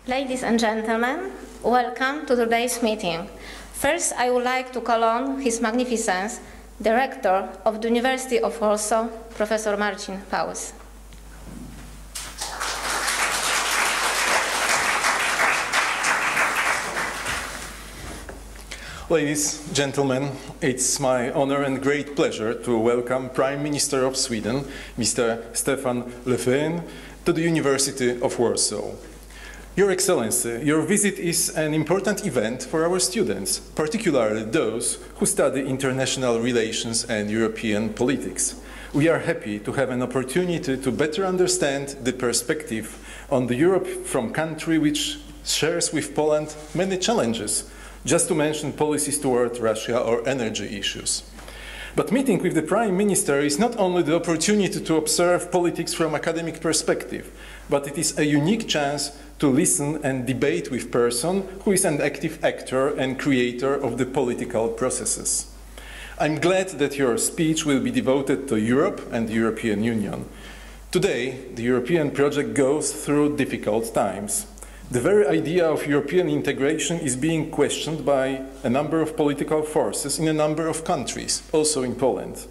Ladies and gentlemen, welcome to today's meeting. First, I would like to call on His Magnificence, the Rector of the University of Warsaw, Professor Marcin Pałys. Ladies, gentlemen, it's my honor and great pleasure to welcome Prime Minister of Sweden, Mr. Stefan Löfven, to the University of Warsaw. Your Excellency, your visit is an important event for our students, particularly those who study international relations and European politics. We are happy to have an opportunity to better understand the perspective on the Europe from a country which shares with Poland many challenges, just to mention policies toward Russia or energy issues. But meeting with the Prime Minister is not only the opportunity to observe politics from an academic perspective, but it is a unique chance to listen and debate with a person who is an active actor and creator of the political processes. I'm glad that your speech will be devoted to Europe and the European Union. Today, the European project goes through difficult times. The very idea of European integration is being questioned by a number of political forces in a number of countries, also in Poland.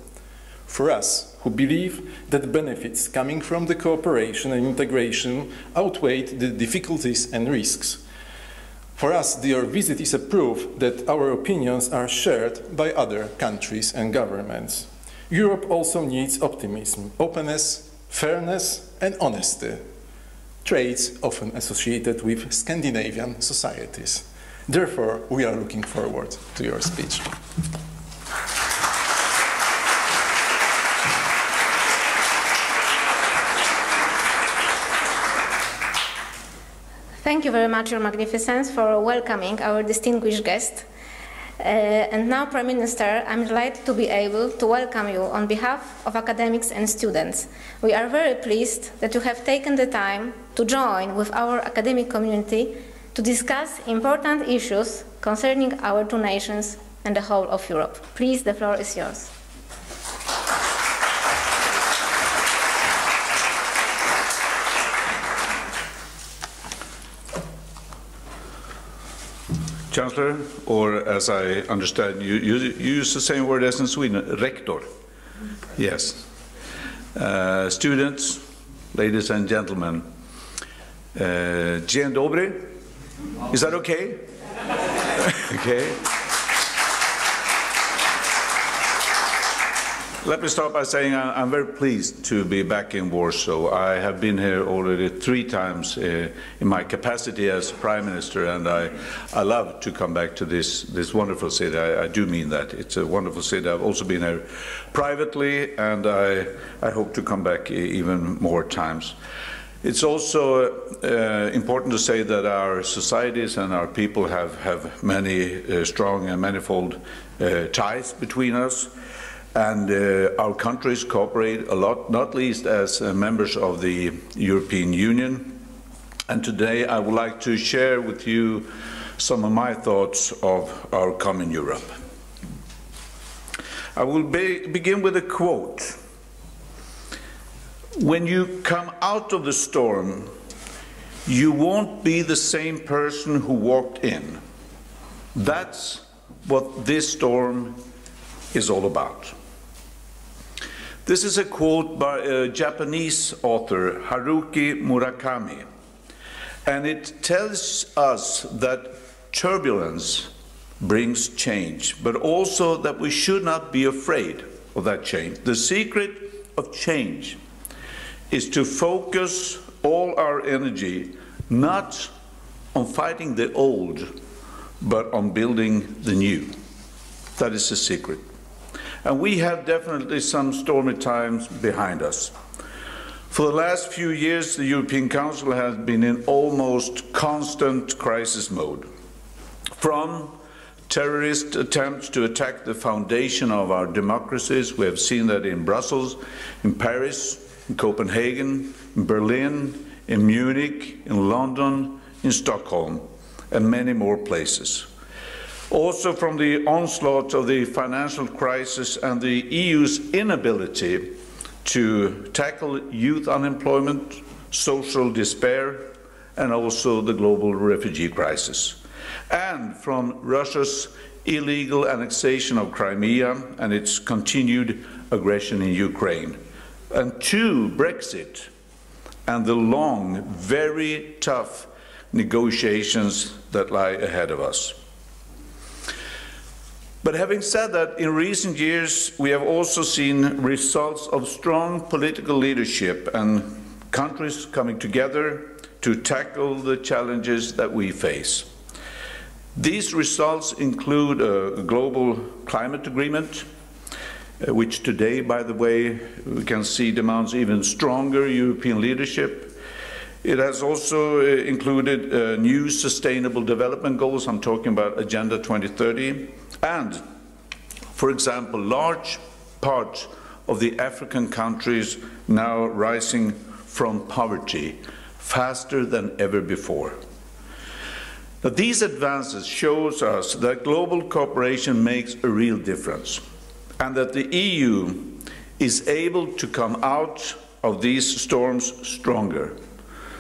For us, who believe that benefits coming from the cooperation and integration outweigh the difficulties and risks. For us, your visit is a proof that our opinions are shared by other countries and governments. Europe also needs optimism, openness, fairness and honesty, traits often associated with Scandinavian societies. Therefore, we are looking forward to your speech. Thank you very much, Your Magnificence, for welcoming our distinguished guest. And now, Prime Minister, I'm delighted to be able to welcome you on behalf of academics and students. We are very pleased that you have taken the time to join with our academic community to discuss important issues concerning our two nations and the whole of Europe. Please, the floor is yours. Chancellor, or as I understand, you use the same word as in Sweden, rector. Yes. Students, ladies and gentlemen, dzień dobry. Is that okay? Okay. Let me start by saying I'm very pleased to be back in Warsaw. I have been here already 3 times in my capacity as Prime Minister, and I love to come back to this wonderful city. I do mean that. It's a wonderful city. I've also been here privately, and I hope to come back even more times. It's also important to say that our societies and our people have many strong and manifold ties between us. And our countries cooperate a lot, not least as members of the European Union. And today I would like to share with you some of my thoughts of our common Europe. I will begin with a quote. When you come out of the storm, you won't be the same person who walked in. That's what this storm is all about. This is a quote by a Japanese author, Haruki Murakami, and it tells us that turbulence brings change, but also that we should not be afraid of that change. The secret of change is to focus all our energy not on fighting the old, but on building the new. That is the secret. And we have definitely some stormy times behind us. For the last few years, the European Council has been in almost constant crisis mode. From terrorist attempts to attack the foundation of our democracies, we have seen that in Brussels, in Paris, in Copenhagen, in Berlin, in Munich, in London, in Stockholm, and many more places. Also from the onslaught of the financial crisis and the EU's inability to tackle youth unemployment, social despair, and also the global refugee crisis, and from Russia's illegal annexation of Crimea and its continued aggression in Ukraine, and to Brexit and the long, very tough negotiations that lie ahead of us. But having said that, in recent years we have also seen results of strong political leadership and countries coming together to tackle the challenges that we face. These results include a global climate agreement, which today, by the way, we can see demands even stronger European leadership. It has also included new sustainable development goals. I'm talking about Agenda 2030. And, for example, large parts of the African countries now rising from poverty faster than ever before. Now, these advances show us that global cooperation makes a real difference, and that the EU is able to come out of these storms stronger,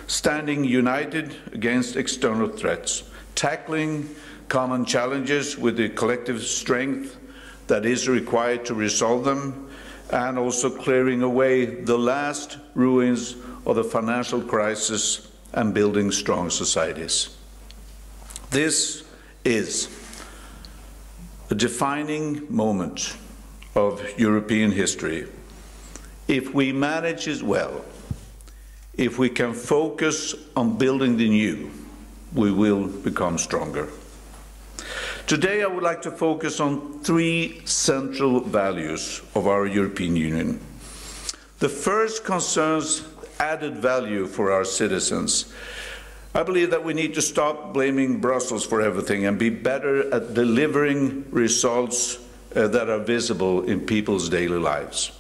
standing united against external threats, tackling common challenges with the collective strength that is required to resolve them, and also clearing away the last ruins of the financial crisis and building strong societies. This is a defining moment of European history. If we manage it well, if we can focus on building the new, we will become stronger. Today I would like to focus on three central values of our European Union. The first concerns added value for our citizens. I believe that we need to stop blaming Brussels for everything and be better at delivering results that are visible in people's daily lives.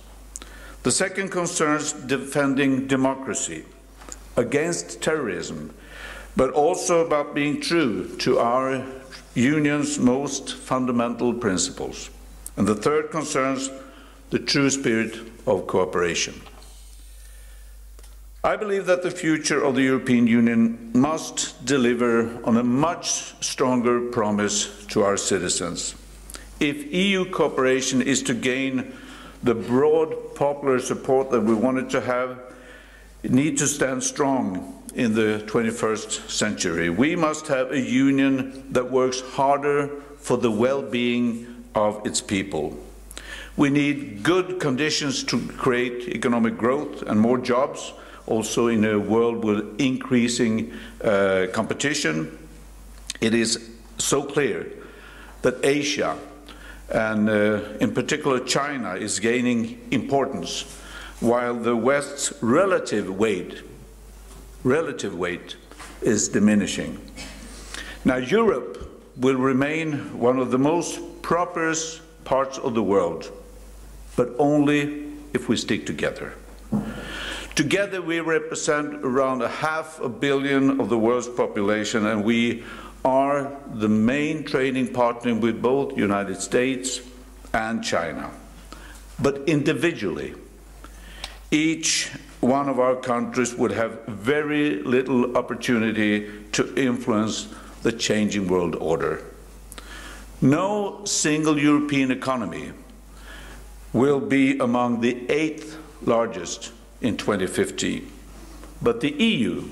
The second concerns defending democracy against terrorism, but also about being true to our Union's most fundamental principles. And the third concerns the true spirit of cooperation. I believe that the future of the European Union must deliver on a much stronger promise to our citizens. If EU cooperation is to gain the broad popular support that we want it to have, it needs to stand strong in the 21st century. We must have a union that works harder for the well-being of its people. We need good conditions to create economic growth and more jobs, also in a world with increasing competition. It is so clear that Asia, and in particular China, is gaining importance, while the West's relative weight is diminishing. Now, Europe will remain one of the most prosperous parts of the world, but only if we stick together. Together we represent around 500 million of the world's population, and we are the main trading partner with both the United States and China. But individually, each one of our countries would have very little opportunity to influence the changing world order. No single European economy will be among the 8th largest in 2050, but the EU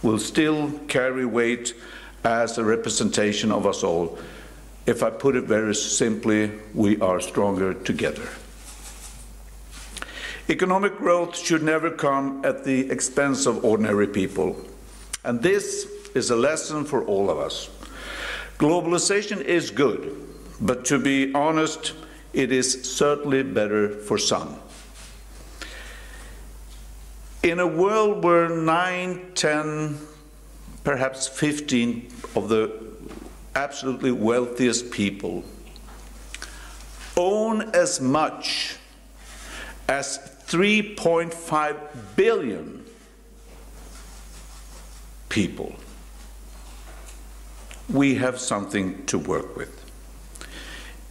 will still carry weight as a representation of us all. If I put it very simply, we are stronger together. Economic growth should never come at the expense of ordinary people, and this is a lesson for all of us. Globalization is good, but to be honest, it is certainly better for some. In a world where 9, 10, perhaps 15 of the absolutely wealthiest people own as much as 3.5 billion people, we have something to work with.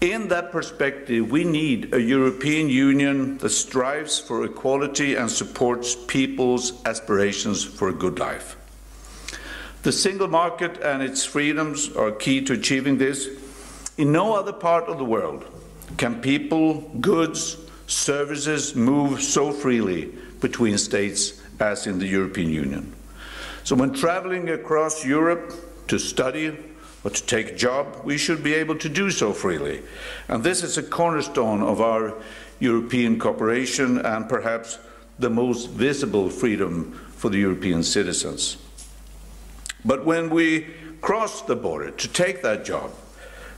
In that perspective, we need a European Union that strives for equality and supports people's aspirations for a good life. The single market and its freedoms are key to achieving this. In no other part of the world can people, goods, services move so freely between states as in the European Union. So when traveling across Europe to study or to take a job, we should be able to do so freely. And this is a cornerstone of our European cooperation and perhaps the most visible freedom for the European citizens. But when we cross the border to take that job,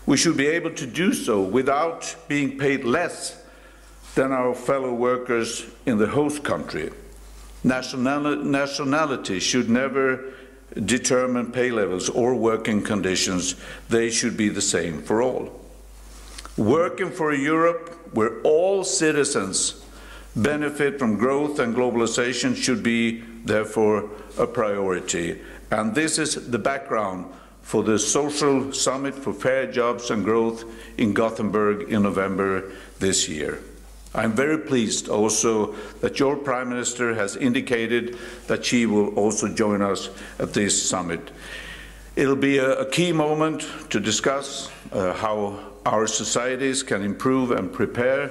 we should be able to do so without being paid less than our fellow workers in the host country. Nationality should never determine pay levels or working conditions. They should be the same for all. Working for a Europe where all citizens benefit from growth and globalization should be, therefore, a priority. And this is the background for the Social Summit for Fair Jobs and Growth in Gothenburg in November this year. I'm very pleased also that your Prime Minister has indicated that she will also join us at this summit. It'll be a key moment to discuss how our societies can improve and prepare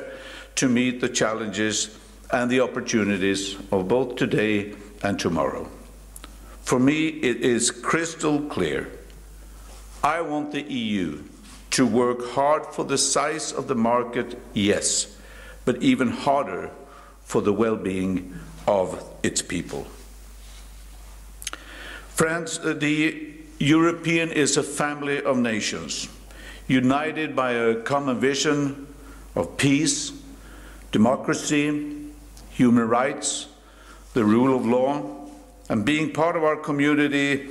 to meet the challenges and the opportunities of both today and tomorrow. For me, it is crystal clear. I want the EU to work hard for the size of the market, yes, but even harder for the well-being of its people. Friends, the European is a family of nations, united by a common vision of peace, democracy, human rights, the rule of law, and being part of our community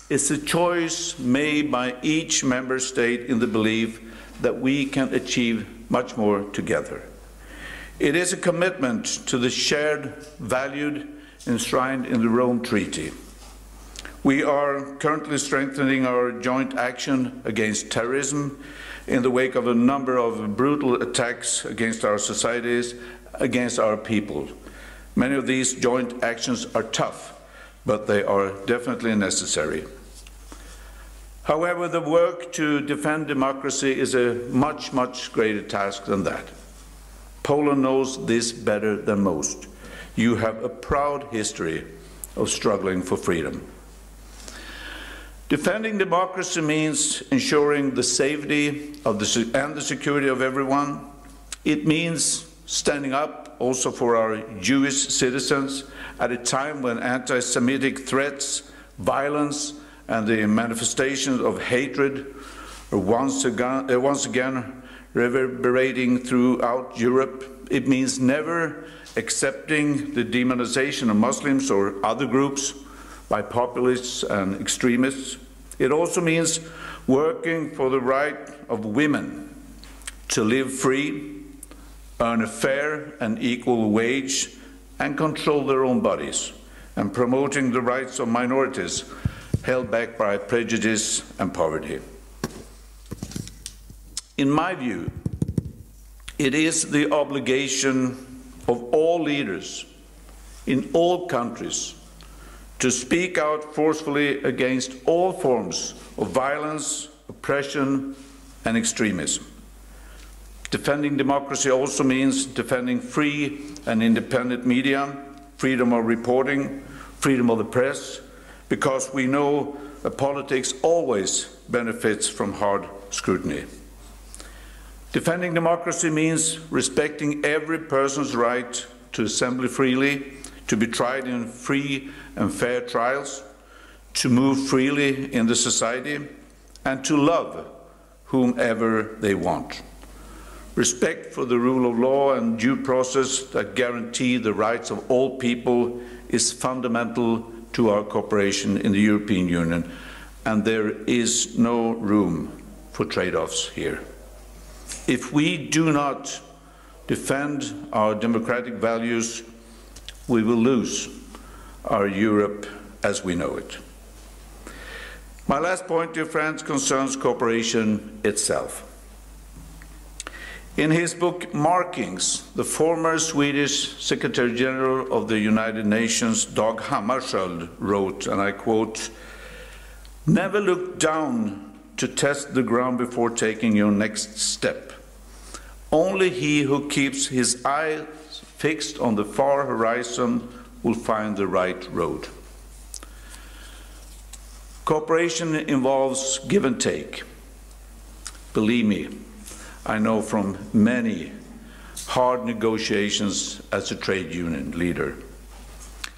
is a choice made by each member state in the belief that we can achieve much more together. It is a commitment to the shared value enshrined in the Rome Treaty. We are currently strengthening our joint action against terrorism in the wake of a number of brutal attacks against our societies, against our people. Many of these joint actions are tough, but they are definitely necessary. However, the work to defend democracy is a much, much greater task than that. Poland knows this better than most. You have a proud history of struggling for freedom. Defending democracy means ensuring the safety of and the security of everyone. It means standing up also for our Jewish citizens at a time when anti-Semitic threats, violence, and the manifestations of hatred are once again reverberating throughout Europe. It means never accepting the demonization of Muslims or other groups by populists and extremists. It also means working for the right of women to live free, earn a fair and equal wage, and control their own bodies, and promoting the rights of minorities held back by prejudice and poverty. In my view, it is the obligation of all leaders in all countries to speak out forcefully against all forms of violence, oppression, and extremism. Defending democracy also means defending free and independent media, freedom of reporting, freedom of the press, because we know that politics always benefits from hard scrutiny. Defending democracy means respecting every person's right to assemble freely, to be tried in free and fair trials, to move freely in the society, and to love whomever they want. Respect for the rule of law and due process that guarantee the rights of all people is fundamental to our cooperation in the European Union, and there is no room for trade-offs here. If we do not defend our democratic values, we will lose our Europe as we know it. My last point, dear friends, concerns cooperation itself. In his book Markings, the former Swedish Secretary General of the United Nations, Dag Hammarskjöld, wrote, and I quote, Never look down to test the ground before taking your next step. Only he who keeps his eyes fixed on the far horizon will find the right road. Cooperation involves give and take. Believe me, I know from many hard negotiations as a trade union leader.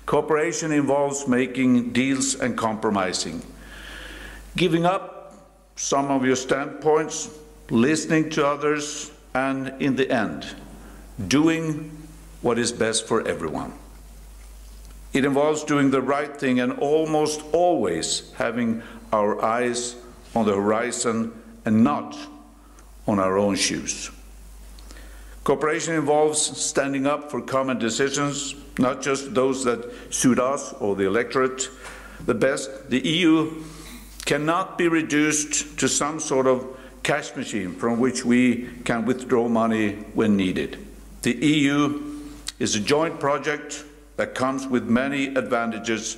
Cooperation involves making deals and compromising, giving up some of your standpoints, listening to others, and in the end, doing what is best for everyone. It involves doing the right thing and almost always having our eyes on the horizon and not on our own shoes. Cooperation involves standing up for common decisions, not just those that suit us or the electorate the best. The EU cannot be reduced to some sort of cash machine from which we can withdraw money when needed. The EU is a joint project that comes with many advantages,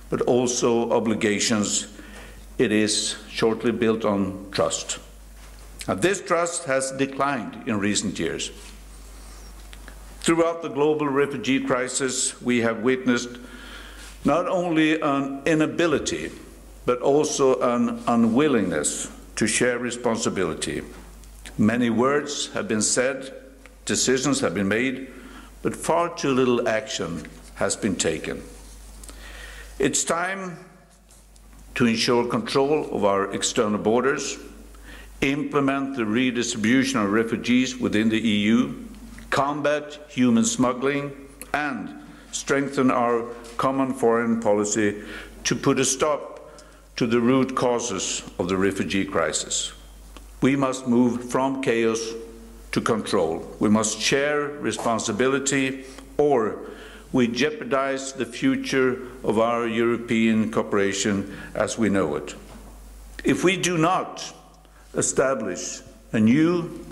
but also obligations. It is shortly built on trust. And this trust has declined in recent years. Throughout the global refugee crisis, we have witnessed not only an inability, but also an unwillingness to share responsibility. Many words have been said, decisions have been made, but far too little action has been taken. It's time to ensure control of our external borders, implement the redistribution of refugees within the EU, combat human smuggling, and strengthen our common foreign policy to put a stop to the root causes of the refugee crisis. We must move from chaos to control. We must share responsibility, or we jeopardize the future of our European cooperation as we know it. If we do not establish a new,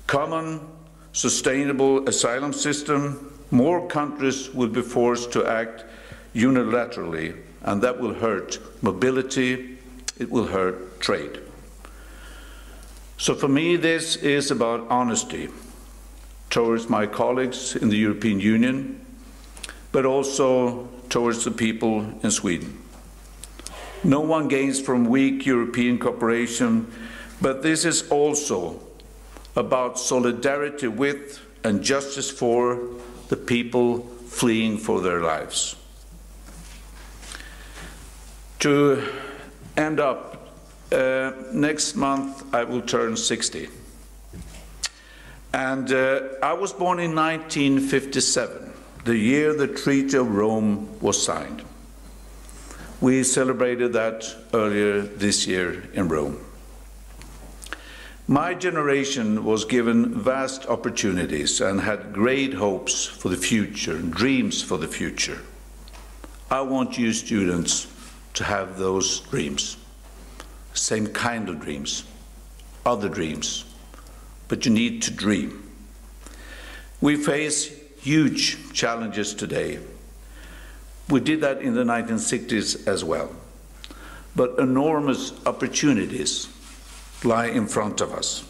common, sustainable asylum system, more countries will be forced to act unilaterally, and that will hurt mobility, it will hurt trade. So for me, this is about honesty towards my colleagues in the European Union, but also towards the people in Sweden. No one gains from weak European cooperation, but this is also about solidarity with and justice for the people fleeing for their lives. To end up, next month I will turn 60. And I was born in 1957, the year the Treaty of Rome was signed. We celebrated that earlier this year in Rome. My generation was given vast opportunities and had great hopes for the future, dreams for the future. I want you students to have those dreams, same kind of dreams, other dreams, but you need to dream. We face huge challenges today. We did that in the 1960s as well, but enormous opportunities lie in front of us.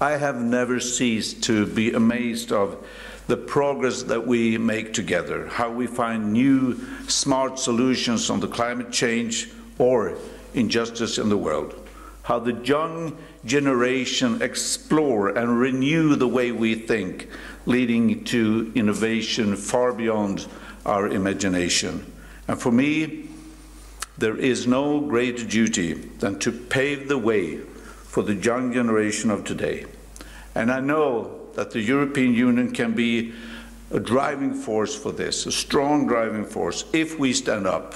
I have never ceased to be amazed of the progress that we make together, how we find new smart solutions on the climate change or injustice in the world, how the young generation explore and renew the way we think, leading to innovation far beyond our imagination. And for me, there is no greater duty than to pave the way for the young generation of today. And I know that the European Union can be a driving force for this, a strong driving force, if we stand up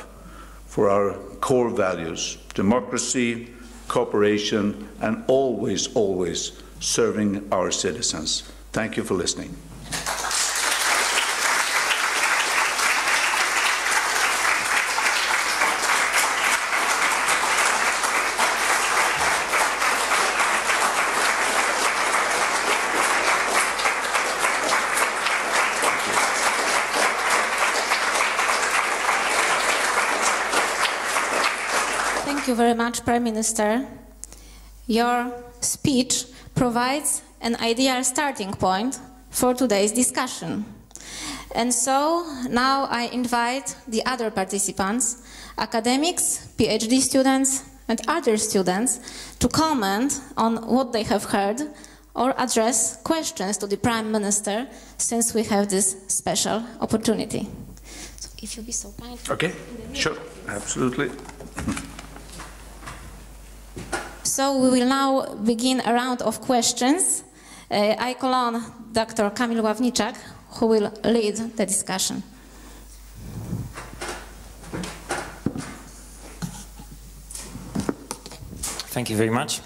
for our core values: democracy, cooperation, and always, always serving our citizens. Thank you for listening. Thank you very much, Prime Minister. Your speech provides an ideal starting point for today's discussion. And so now I invite the other participants, academics, PhD students, and other students to comment on what they have heard or address questions to the Prime Minister, since we have this special opportunity. So if you'll be so kind. Okay, sure, absolutely. So we will now begin a round of questions. I call on Dr. Kamil Ławniczak, who will lead the discussion. Thank you very much.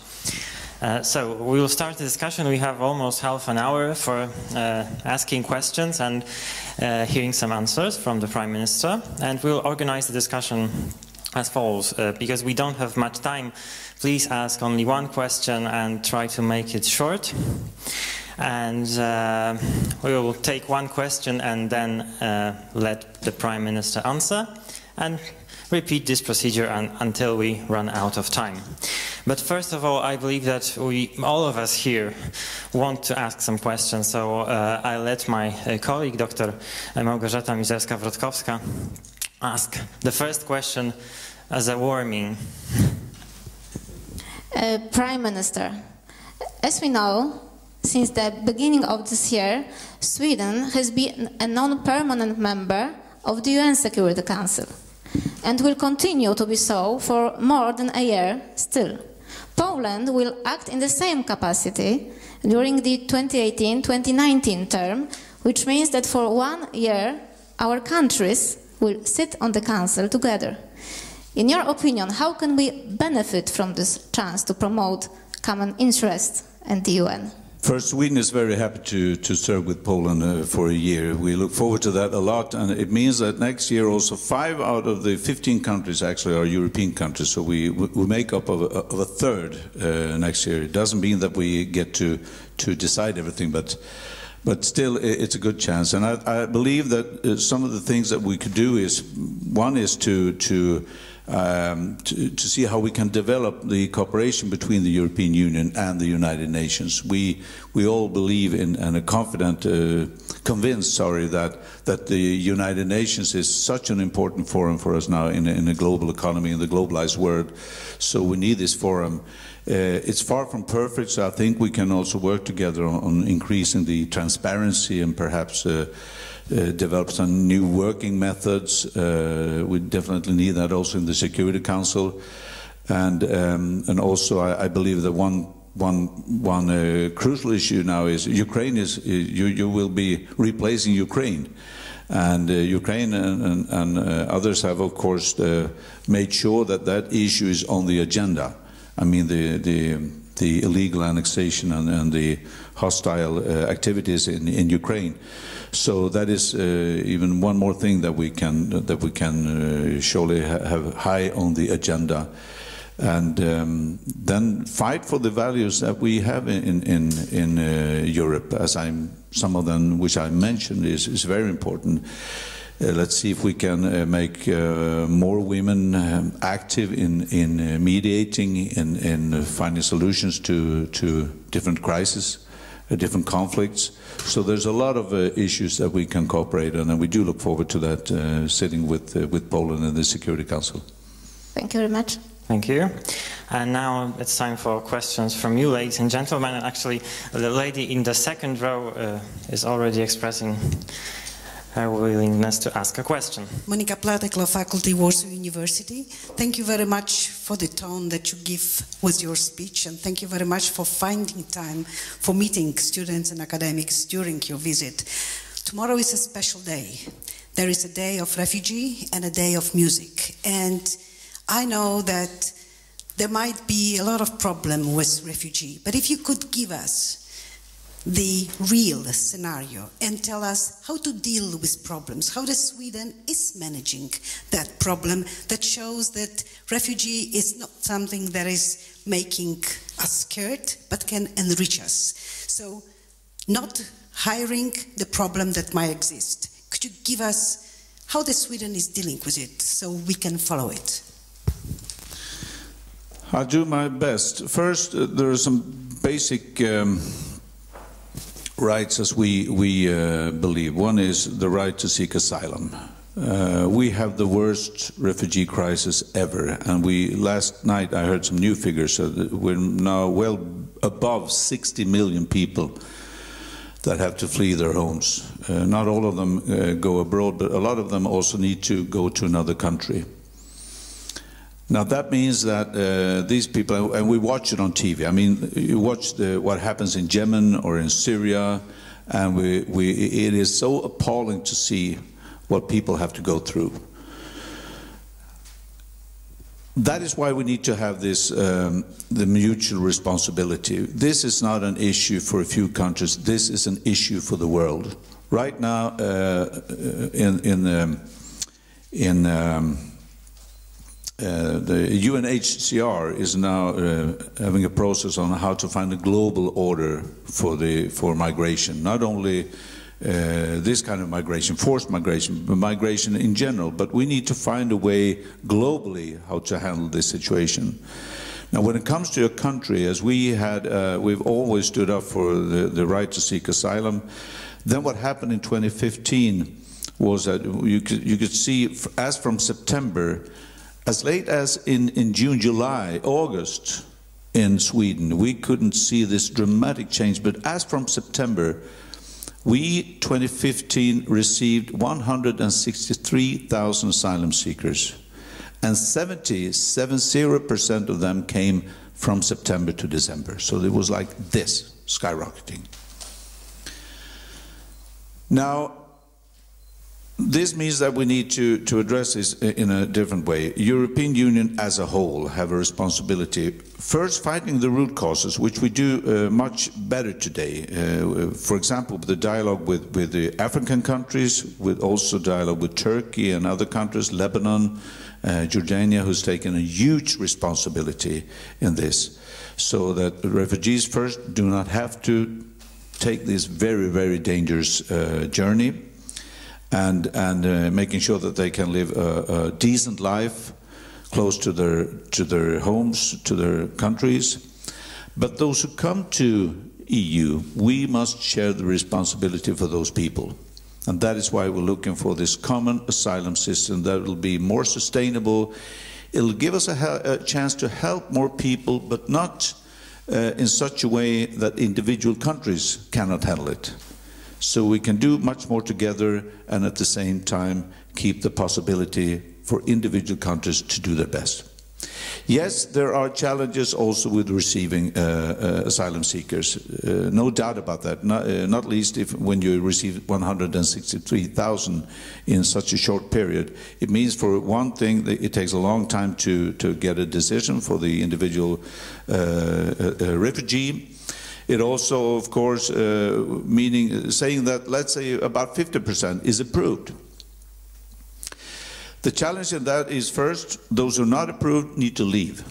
So we will start the discussion. We have almost half an hour for asking questions and hearing some answers from the Prime Minister. And we'll organize the discussion as follows. Because we don't have much time, please ask only one question and try to make it short. And we will take one question and then let the Prime Minister answer, and repeat this procedure until we run out of time. But first of all, I believe that all of us here want to ask some questions, so I let my colleague, Dr. Małgorzata Mizerska-Wrotkowska, ask the first question as a warming. Prime Minister, as we know, since the beginning of this year, Sweden has been a non-permanent member of the UN Security Council and will continue to be so for more than a year still. Poland will act in the same capacity during the 2018-2019 term, which means that for 1 year our countries will sit on the Council together. In your opinion, how can we benefit from this chance to promote common interests and the UN? First, Sweden is very happy to serve with Poland for a year. We look forward to that a lot, and it means that next year also 5 out of the 15 countries actually are European countries, so we make up of a third next year. It doesn't mean that we get to decide everything, but still it's a good chance. And I believe that some of the things that we could do is, one is to see how we can develop the cooperation between the European Union and the United Nations. We all believe in and are convinced, that the United Nations is such an important forum for us now in a global economy, in the globalized world. So we need this forum. It's far from perfect, so I think we can also work together on increasing the transparency and perhaps develop some new working methods. We definitely need that also in the Security Council, and also I believe that one crucial issue now is Ukraine. You will be replacing Ukraine, and Ukraine and others have of course made sure that issue is on the agenda. I mean the illegal annexation and the hostile activities in Ukraine. So that is even one more thing that we can surely have high on the agenda, and then fight for the values that we have in Europe. Some of them which I mentioned is very important. Let's see if we can make more women active in mediating and in finding solutions to different crises, different conflicts. So there's a lot of issues that we can cooperate on, and we do look forward to that sitting with Poland in the Security Council. Thank you very much. Thank you. And now it's time for questions from you, ladies and gentlemen. And actually, the lady in the second row is already expressing her willingness to ask a question. Monika Platek, Law Faculty, Warsaw University. Thank you very much for the tone that you give with your speech, and thank you very much for finding time for meeting students and academics during your visit. Tomorrow is a special day. There is a day of refugee and a day of music. And I know that there might be a lot of problem with refugee, but if you could give us the real scenario and tell us how to deal with problems, how Sweden is managing that problem that shows that refugee is not something that is making us scared, but can enrich us. So not hiring the problem that might exist. Could you give us how Sweden is dealing with it so we can follow it? I'll do my best. First, there are some basic rights as we believe. One is the right to seek asylum. We have the worst refugee crisis ever, and last night I heard some new figures, so that we're now well above 60 million people that have to flee their homes. Not all of them go abroad, but a lot of them also need to go to another country. Now that means that these people, and we watch it on TV. I mean, you watch what happens in Yemen or in Syria, and it is so appalling to see what people have to go through. That is why we need to have this, the mutual responsibility. This is not an issue for a few countries. This is an issue for the world. Right now, the UNHCR is now having a process on how to find a global order for migration. Not only this kind of migration, forced migration, but migration in general. But we need to find a way globally how to handle this situation. Now, when it comes to a country, as we've always stood up for the right to seek asylum. Then what happened in 2015 was that you could see, as from September, as late as in June, July, August in Sweden, we couldn't see this dramatic change. But as from September, we, 2015, received 163,000 asylum seekers, and 70% of them came from September to December. So it was like this, skyrocketing. Now, this means that we need to address this in a different way. European Union as a whole have a responsibility. First, fighting the root causes, which we do much better today. For example, the dialogue with the African countries, with also dialogue with Turkey and other countries, Lebanon, Jordania, who's taken a huge responsibility in this, so that refugees first do not have to take this very, very dangerous journey. And making sure that they can live a decent life close to their homes, to their countries. But those who come to EU, we must share the responsibility for those people. And that is why we're looking for this common asylum system that will be more sustainable. It'll give us a chance to help more people, but not in such a way that individual countries cannot handle it. So we can do much more together, and at the same time keep the possibility for individual countries to do their best. Yes, there are challenges also with receiving asylum seekers. No doubt about that, not least when you receive 163,000 in such a short period. It means, for one thing, that it takes a long time to get a decision for the individual refugee. It also, of course, saying that, let's say, about 50% is approved. The challenge in that is, first, those who are not approved need to leave.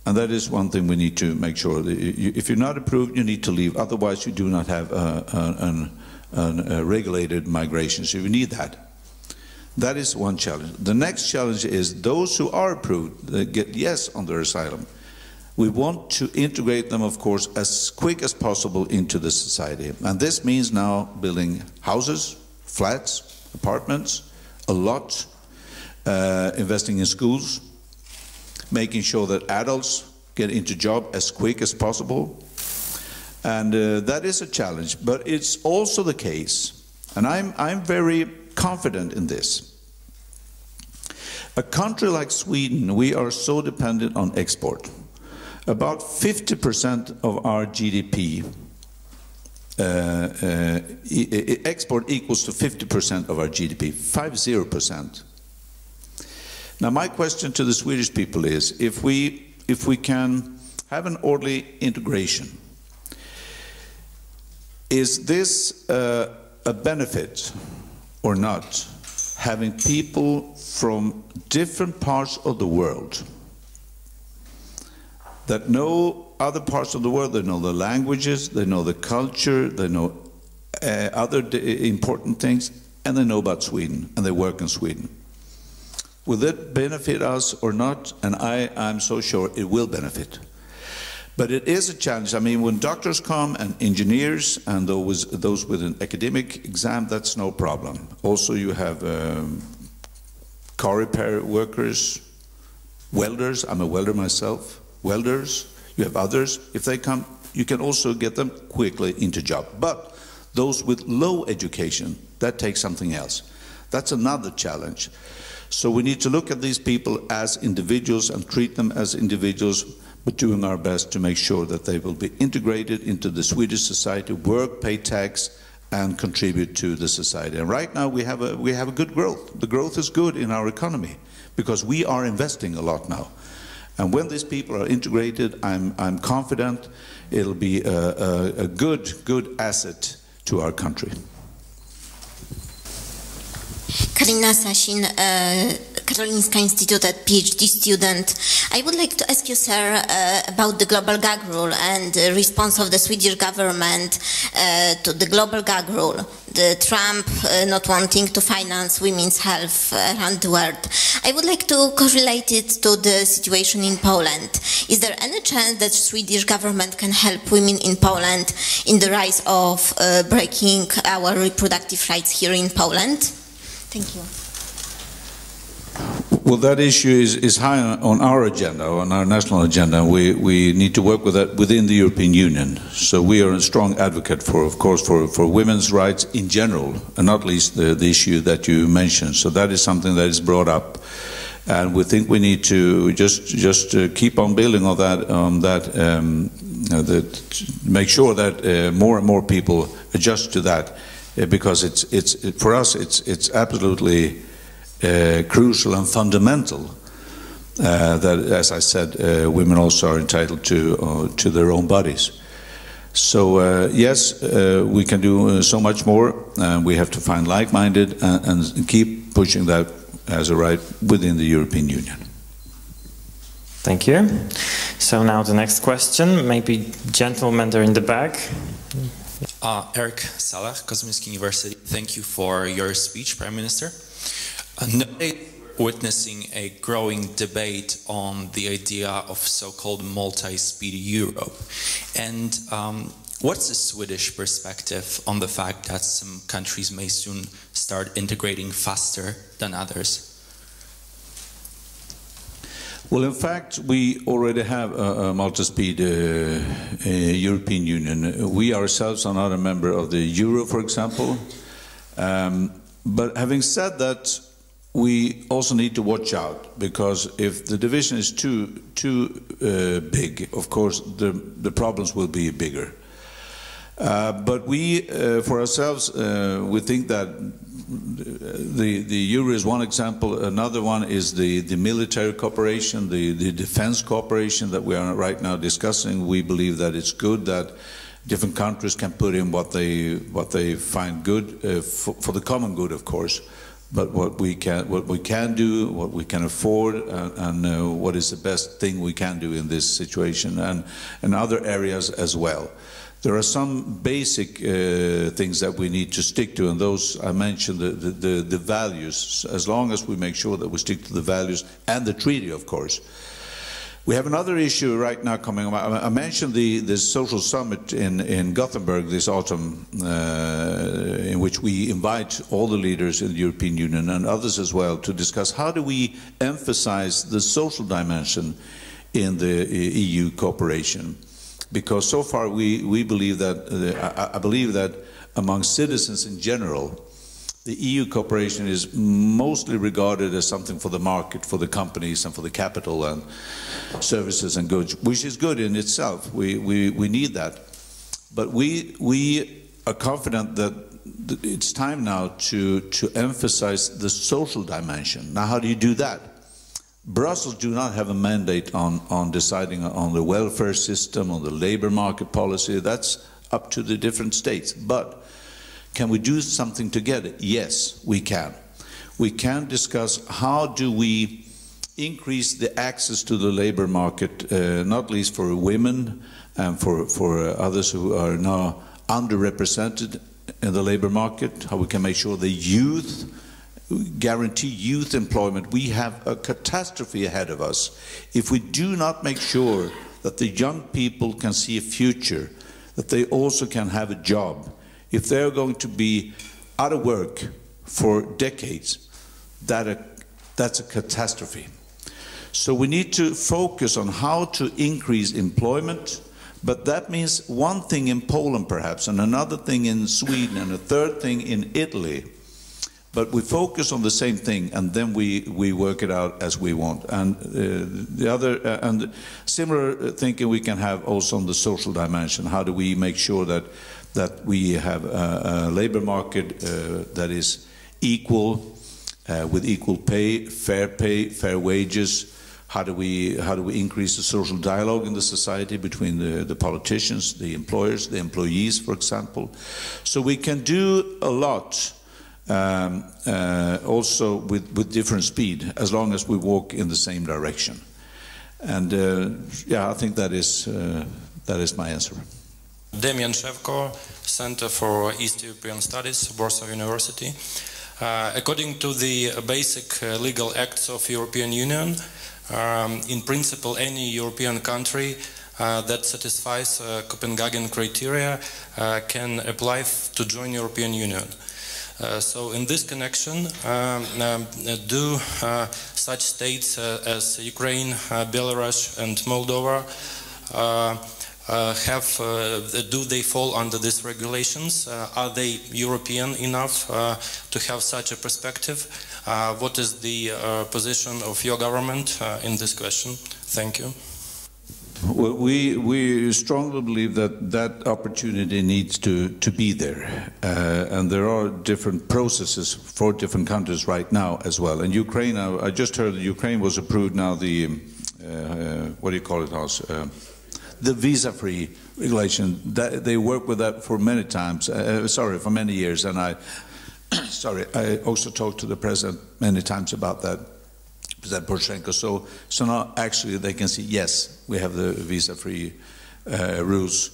And that is one thing we need to make sure. If you're not approved, you need to leave. Otherwise, you do not have a regulated migration. So you need that. That is one challenge. The next challenge is those who are approved, they get yes on their asylum. We want to integrate them, of course, as quick as possible into the society. And this means now building houses, flats, apartments, a lot, investing in schools, making sure that adults get into job as quick as possible. And that is a challenge, but it's also the case, and I'm very confident in this. A country like Sweden, we are so dependent on export. About 50% of our GDP, export equals to 50% of our GDP, 50%. Now my question to the Swedish people is, if we can have an orderly integration, is this a benefit or not, having people from different parts of the world that know other parts of the world, they know the languages, they know the culture, they know other important things, and they know about Sweden, and they work in Sweden. Will it benefit us or not? And I'm so sure it will benefit. But it is a challenge. I mean, when doctors come and engineers and those with an academic exam, that's no problem. Also, you have car repair workers, welders. I'm a welder myself. Welders. You have others. If they come, you can also get them quickly into job. But those with low education, that takes something else. That's another challenge. So we need to look at these people as individuals and treat them as individuals, but doing our best to make sure that they will be integrated into the Swedish society, work, pay tax, and contribute to the society. And right now we have a good growth. The growth is good in our economy because we are investing a lot now. And when these people are integrated, I'm confident it'll be a good asset to our country. Karina Sasin, Karolinska Institute PhD student. I would like to ask you, sir, about the global gag rule and the response of the Swedish government to the global gag rule. The Trump not wanting to finance women's health around the world. I would like to correlate it to the situation in Poland. Is there any chance that Swedish government can help women in Poland in the rise of breaking our reproductive rights here in Poland? Thank you. Well, that issue is high on our agenda, on our national agenda. We need to work with that within the European Union. So we are a strong advocate for, of course, for women's rights in general, and not least the issue that you mentioned. So that is something that is brought up, and we think we need to just keep on building on that, make sure that more and more people adjust to that, because it's for us it's absolutely crucial and fundamental that, as I said, women also are entitled to their own bodies. So yes, we can do so much more. We have to find like-minded and keep pushing that as a right within the European Union. Thank you. So now the next question, maybe gentleman there in the back. Eric Salah, Kazimierz University. Thank you for your speech, Prime Minister. Witnessing a growing debate on the idea of so-called multi-speed Europe. And what's the Swedish perspective on the fact that some countries may soon start integrating faster than others? Well, in fact, we already have a multi-speed European Union. We ourselves are not a member of the Euro, for example. But having said that, we also need to watch out, because if the division is too big, of course, the problems will be bigger. But we, for ourselves, we think that the Euro is one example. Another one is the military cooperation, the defense cooperation that we are right now discussing. We believe that it's good that different countries can put in what they find good for the common good, of course. But what we can do, what we can afford, and what is the best thing we can do in this situation, and other areas as well. There are some basic things that we need to stick to, and those I mentioned, the values. As long as we make sure that we stick to the values and the treaty, of course. We have another issue right now coming up. I mentioned the social summit in Gothenburg this autumn, in which we invite all the leaders in the European Union and others as well to discuss how do we emphasize the social dimension in the EU cooperation. Because so far we believe that, I believe that among citizens in general, the EU cooperation is mostly regarded as something for the market, for the companies and for the capital and services and goods, which is good in itself. We need that. But we are confident that it's time now to emphasize the social dimension. Now, how do you do that? Brussels do not have a mandate on deciding on the welfare system, on the labor market policy. That's up to the different states. But can we do something together? Yes, we can. We can discuss how do we increase the access to the labor market, not least for women and for others who are now underrepresented in the labor market, how we can make sure the youth guarantee youth employment, we have a catastrophe ahead of us if we do not make sure that the young people can see a future, that they also can have a job. If they're going to be out of work for decades, that's a catastrophe. So we need to focus on how to increase employment, but that means one thing in Poland perhaps, and another thing in Sweden, and a third thing in Italy. But we focus on the same thing, and then we work it out as we want. And and similar thinking we can have also on the social dimension. How do we make sure that we have a labor market that is equal, with equal pay, fair wages? How do we increase the social dialogue in the society between the politicians, the employers, the employees, for example? So we can do a lot. Also with different speed, as long as we walk in the same direction. And yeah, I think that is my answer. Damian Szewko, Center for East European Studies, Warsaw University. According to the basic legal acts of European Union, in principle, any European country that satisfies Copenhagen criteria can apply to join European Union. So in this connection, do such states as Ukraine, Belarus and Moldova do they fall under these regulations? Are they European enough to have such a perspective? What is the position of your government in this question? Thank you. Well, we strongly believe that opportunity needs to be there, and there are different processes for different countries right now as well. And Ukraine, I just heard that Ukraine was approved now the what do you call it, the visa-free regulation. They worked with that for many times. For many years, and I also talked to the president many times about that. President Poroshenko. So now actually they can see, yes, we have the visa-free rules.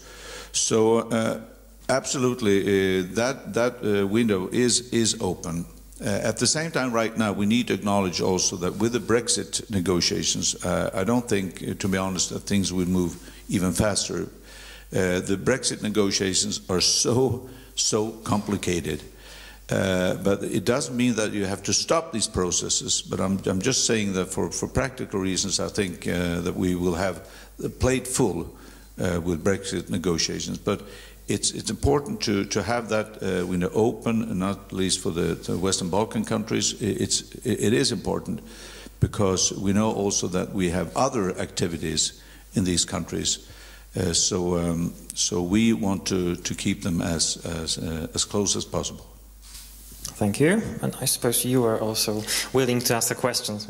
So absolutely, that window is open. At the same time, right now, we need to acknowledge also that with the Brexit negotiations, I don't think, to be honest, that things would move even faster. The Brexit negotiations are so complicated. But it doesn't mean that you have to stop these processes. But I'm just saying that for practical reasons, I think that we will have the plate full with Brexit negotiations. But it's important to have that window open, and not least for the Western Balkan countries. It is important because we know also that we have other activities in these countries. So we want to keep them as close as possible. Thank you. And I suppose you are also willing to ask a question.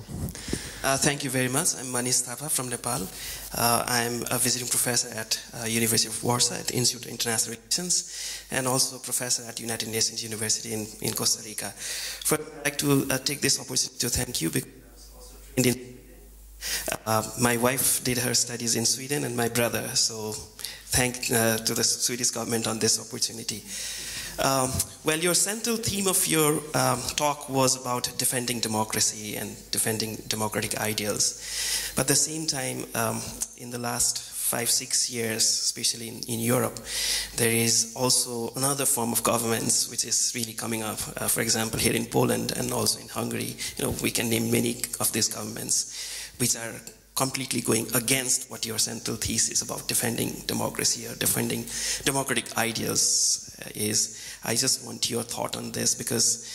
Thank you very much. I'm Manish Thapa from Nepal. I'm a visiting professor at University of Warsaw at Institute of International Relations, and also professor at United Nations University in Costa Rica. First, I'd like to take this opportunity to thank you because my wife did her studies in Sweden and my brother, so thank to the Swedish government on this opportunity. Well, your central theme of your talk was about defending democracy and defending democratic ideals. But at the same time, in the last 5-6 years, especially in Europe, there is also another form of governance which is really coming up. For example, here in Poland and also in Hungary, we can name many of these governments which are completely going against what your central thesis about defending democracy or defending democratic ideals is. I just want your thought on this because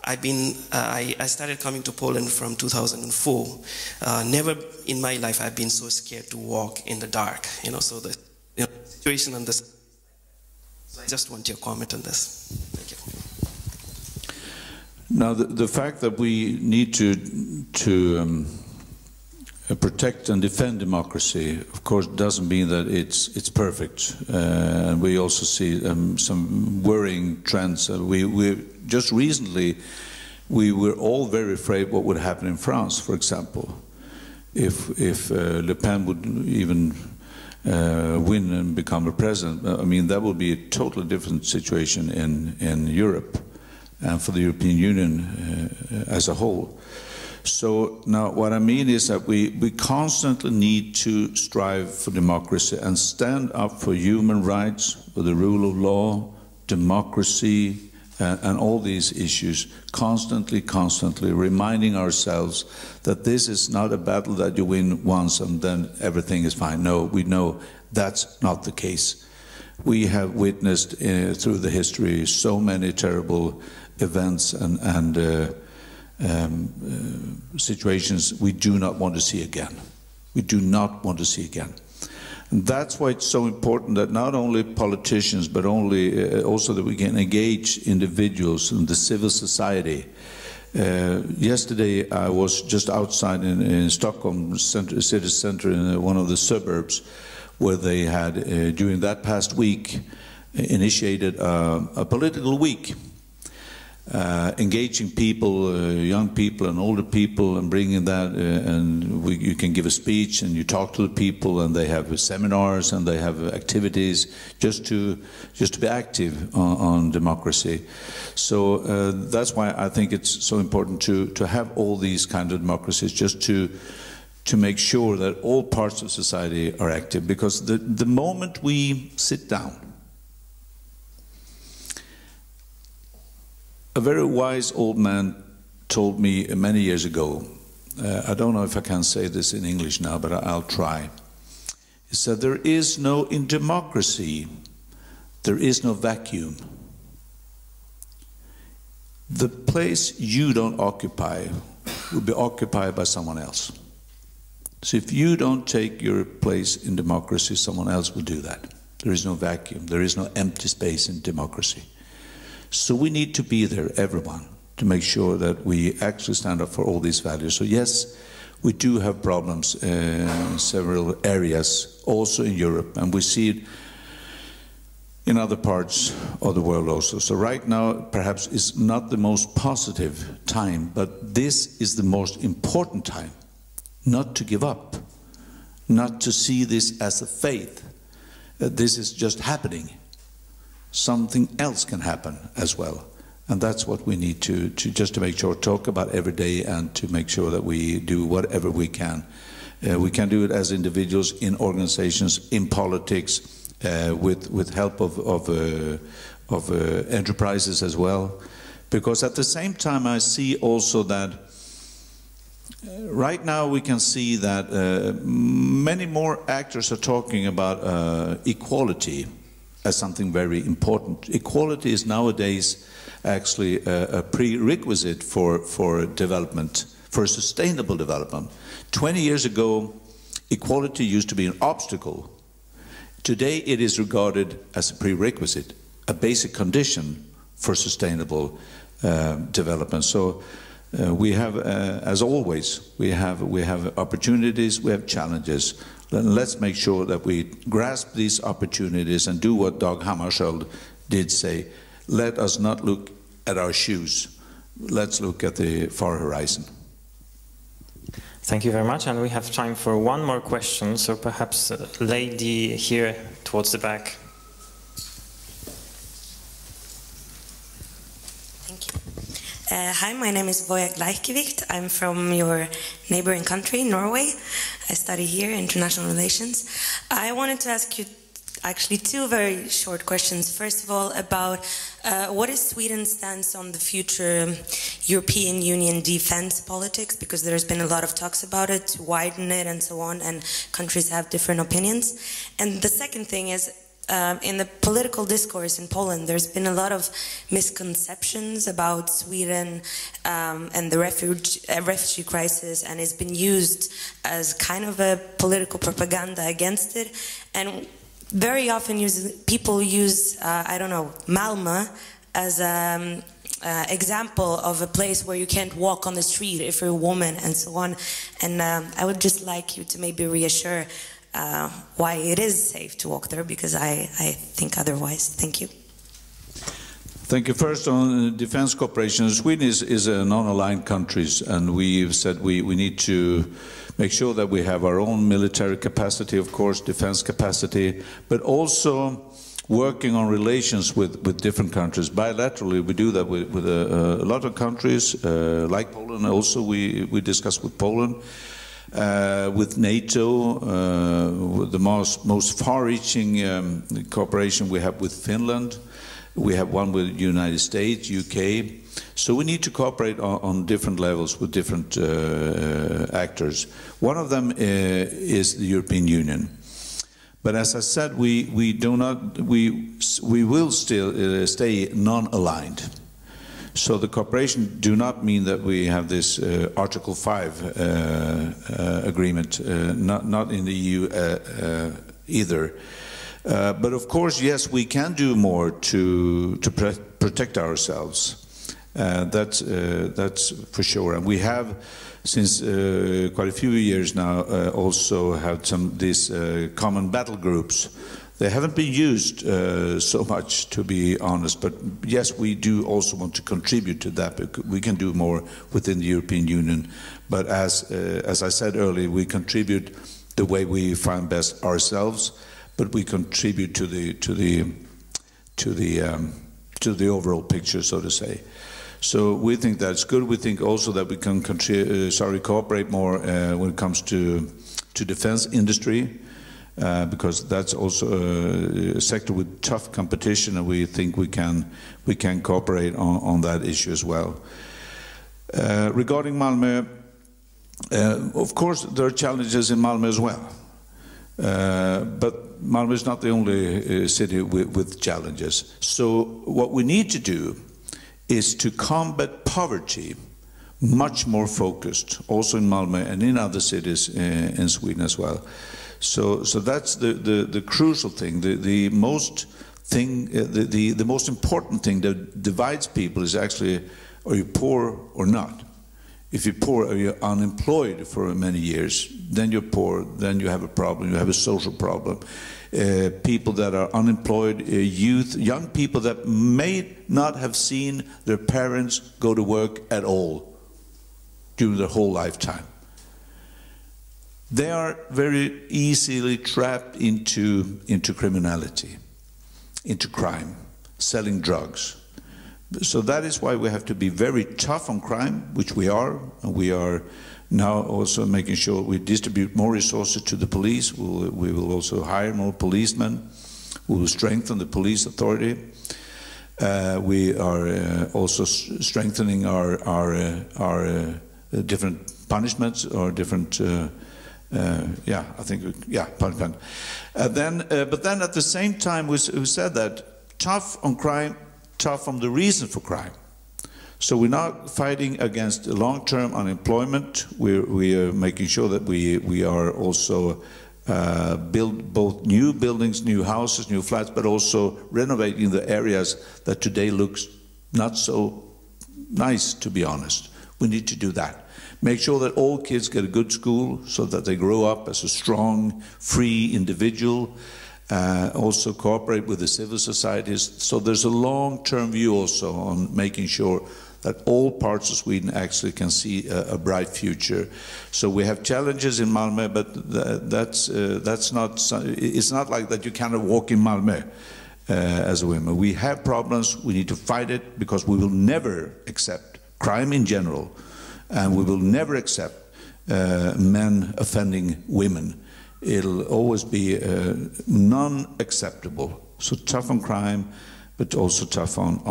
I started coming to Poland from 2004. Never in my life I've been so scared to walk in the dark. So the situation on this. So I just want your comment on this. Thank you. Now the fact that we need to protect and defend democracy, of course, doesn't mean that it's perfect. And we also see some worrying trends. We just recently we were all very afraid what would happen in France, for example, if Le Pen would even win and become a president. I mean, that would be a totally different situation in Europe. and for the European Union as a whole. So now what I mean is that we constantly need to strive for democracy and stand up for human rights, for the rule of law, democracy, and all these issues, constantly reminding ourselves that this is not a battle that you win once and then everything is fine. No, we know that's not the case. We have witnessed through the history so many terrible events and situations we do not want to see again. We do not want to see again. And that's why it's so important that not only politicians, but also that we can engage individuals in the civil society. Yesterday I was just outside in Stockholm city center in one of the suburbs where they had, during that past week, initiated a political week. Engaging people, young people and older people, and bringing that, you can give a speech and you talk to the people, and they have seminars and they have activities just to be active on democracy. So that's why I think it's so important to have all these kinds of democracies, just to make sure that all parts of society are active, because the moment we sit down, a very wise old man told me many years ago, I don't know if I can say this in English now, but I'll try. He said, there is no, in democracy, there is no vacuum. The place you don't occupy will be occupied by someone else. So if you don't take your place in democracy, someone else will do that. There is no vacuum, there is no empty space in democracy. So we need to be there, everyone, to make sure that we actually stand up for all these values. So yes, we do have problems in several areas, also in Europe, and we see it in other parts of the world also. So right now, perhaps is not the most positive time, but this is the most important time, not to give up, not to see this as a faith. This is just happening. Something else can happen as well, and that's what we need to just to make sure, talk about every day, and to make sure that we do whatever we can. We can do it as individuals, in organizations, in politics, with help of enterprises as well, because at the same time I see also that right now we can see that many more actors are talking about equality as something very important. Equality is nowadays actually a prerequisite for development, for sustainable development. 20 years ago, equality used to be an obstacle. Today it is regarded as a prerequisite, a basic condition for sustainable development. So we have, as always, we have opportunities, we have challenges. Then let's make sure that we grasp these opportunities and do what Dag Hammarskjöld did say. Let us not look at our shoes. Let's look at the far horizon. Thank you very much, and we have time for one more question, so perhaps a lady here towards the back. Hi, my name is Voja Gleichgewicht. I'm from your neighboring country, Norway. I study here, international relations. I wanted to ask you actually two very short questions. First of all, about what is Sweden's stance on the future European Union defense politics, because there's been a lot of talks about it, to widen it and so on, and countries have different opinions. And the second thing is, in the political discourse in Poland, there's been a lot of misconceptions about Sweden and the refugee crisis, and it's been used as kind of a political propaganda against it. And very often people use, I don't know, Malmö as an example of a place where you can't walk on the street if you're a woman and so on. And I would just like you to maybe reassure why it is safe to walk there, because I think otherwise. Thank you. Thank you. First, on defense cooperation, Sweden is a non-aligned country, and we've said we need to make sure that we have our own military capacity, of course, defense capacity, but also working on relations with different countries. Bilaterally, we do that with a lot of countries, like Poland. Also, we discuss with Poland, with NATO, with the most far-reaching cooperation we have with Finland. We have one with the United States, UK. So we need to cooperate on different levels with different actors. One of them is the European Union. But as I said, we will still stay non-aligned. So the cooperation do not mean that we have this Article 5 agreement, not in the EU either. But of course, yes, we can do more to protect ourselves. That's for sure. And we have, since quite a few years now, also had these common battle groups. They haven't been used so much, to be honest, but yes, we do also want to contribute to that. We can do more within the European Union, but as I said earlier, we contribute the way we find best ourselves, but we contribute to the overall picture, so to say. So we think that's good. We think also that we can cooperate more when it comes to defense industry. Because that's also a sector with tough competition, and we think we can cooperate on that issue as well. Regarding Malmö, of course there are challenges in Malmö as well, but Malmö is not the only city with challenges. So what we need to do is to combat poverty much more focused, also in Malmö and in other cities in Sweden as well. So that's the crucial thing. The most important thing that divides people is actually, are you poor or not? If you're poor, are you unemployed for many years? Then you're poor. Then you have a problem. You have a social problem. People that are unemployed, young people that may not have seen their parents go to work at all during their whole lifetime. They are very easily trapped into criminality, into crime, selling drugs. So that is why we have to be very tough on crime, which we are. And we are now also making sure we distribute more resources to the police. We will also hire more policemen. We will strengthen the police authority. We are also strengthening our different punishments or different. Punishment. But then at the same time, we said that tough on crime, tough on the reason for crime. So we're not fighting against long-term unemployment. We are making sure that we are also build both new buildings, new houses, new flats, but also renovating the areas that today looks not so nice, to be honest. We need to do that. Make sure that all kids get a good school so that they grow up as a strong, free individual. Also cooperate with the civil societies. So there's a long-term view also on making sure that all parts of Sweden actually can see a bright future. So we have challenges in Malmö, but that's not. It's not like that you cannot walk in Malmö as a woman. We have problems. We need to fight it because we will never accept crime in general. And we will never accept men offending women. It'll always be non-acceptable. So tough on crime, but also tough on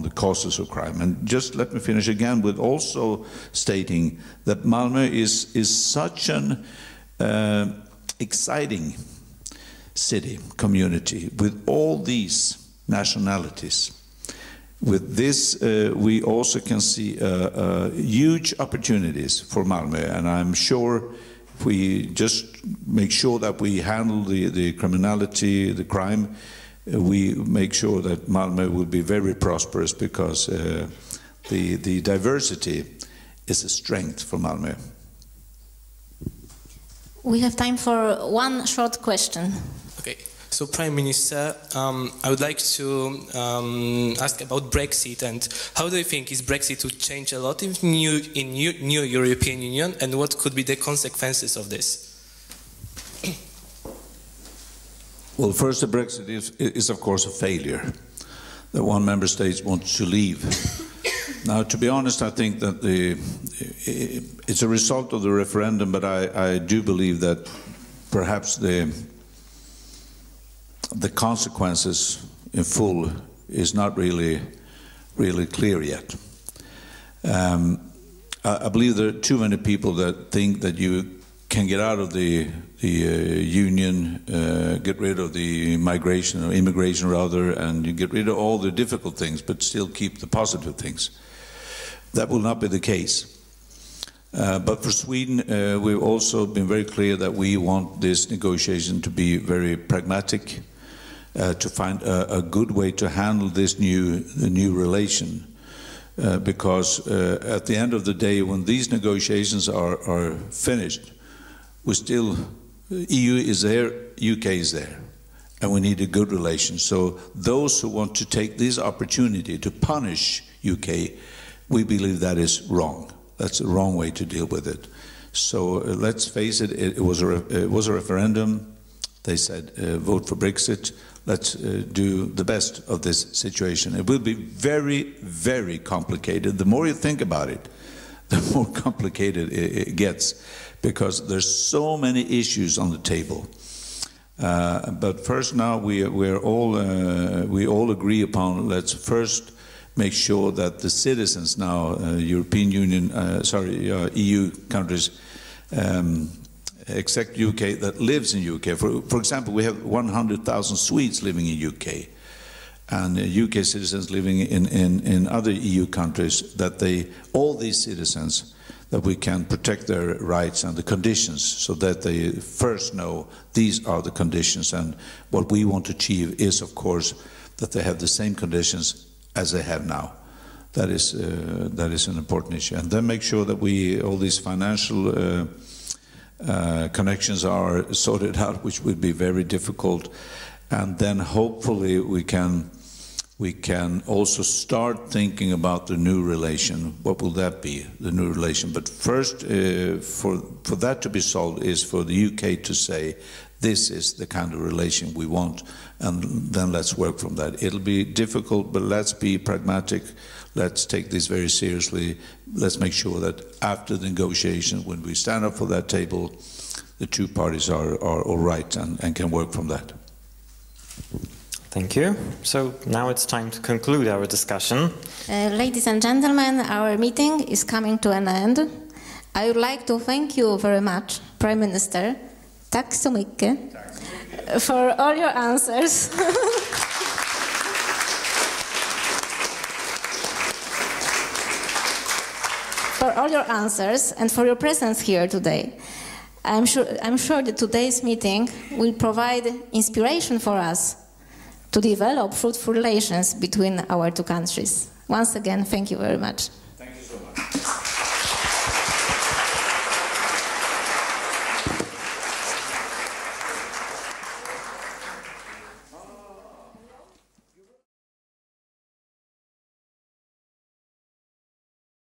the causes of crime. And just let me finish again with also stating that Malmö is such an exciting city, community, with all these nationalities. With this, we also can see huge opportunities for Malmö, and I'm sure if we just make sure that we handle the criminality, the crime, we make sure that Malmö will be very prosperous because the diversity is a strength for Malmö. We have time for one short question. Okay. So, Prime Minister, I would like to ask about Brexit, and how do you think is Brexit to change a lot in new European Union, and what could be the consequences of this? Well, first, the Brexit is of course a failure. That one member state wants to leave. Now, to be honest, I think that it's a result of the referendum, but I do believe that perhaps the consequences in full is not really clear yet. I believe there are too many people that think that you can get out of the union, get rid of the migration or immigration rather, and you get rid of all the difficult things, but still keep the positive things. That will not be the case. But for Sweden, we've also been very clear that we want this negotiation to be very pragmatic, to find a good way to handle this new relation. Because at the end of the day, when these negotiations are finished, EU is there, UK is there, and we need a good relation. So those who want to take this opportunity to punish UK, we believe that is wrong. That's the wrong way to deal with it. So let's face it, it was a referendum. They said vote for Brexit. Let's do the best of this situation. It will be very, very complicated. The more you think about it, the more complicated it gets, because there's so many issues on the table. But first, now we all agree upon. Let's first make sure that the citizens now, European Union, EU countries, except UK, that lives in UK. For example, we have 100,000 Swedes living in UK, and UK citizens living in other EU countries. That all these citizens, that we can protect their rights and the conditions, so that they first know these are the conditions, and what we want to achieve is, of course, that they have the same conditions as they have now. That is an important issue. And then make sure that all these financial connections are sorted out, which would be very difficult. And then hopefully we can also start thinking about the new relation. What will that be, the new relation? But first, for that to be solved, is for the UK to say, this is the kind of relation we want, and then let's work from that. It'll be difficult, but let's be pragmatic. Let's take this very seriously. Let's make sure that after the negotiation, when we stand up for that table, the two parties are all right and can work from that. Thank you. So now it's time to conclude our discussion. Ladies and gentlemen, our meeting is coming to an end. I would like to thank you very much, Prime Minister. Tack så mycket for all your answers. For all your answers and for your presence here today. I'm sure that today's meeting will provide inspiration for us to develop fruitful relations between our two countries. Once again, thank you very much.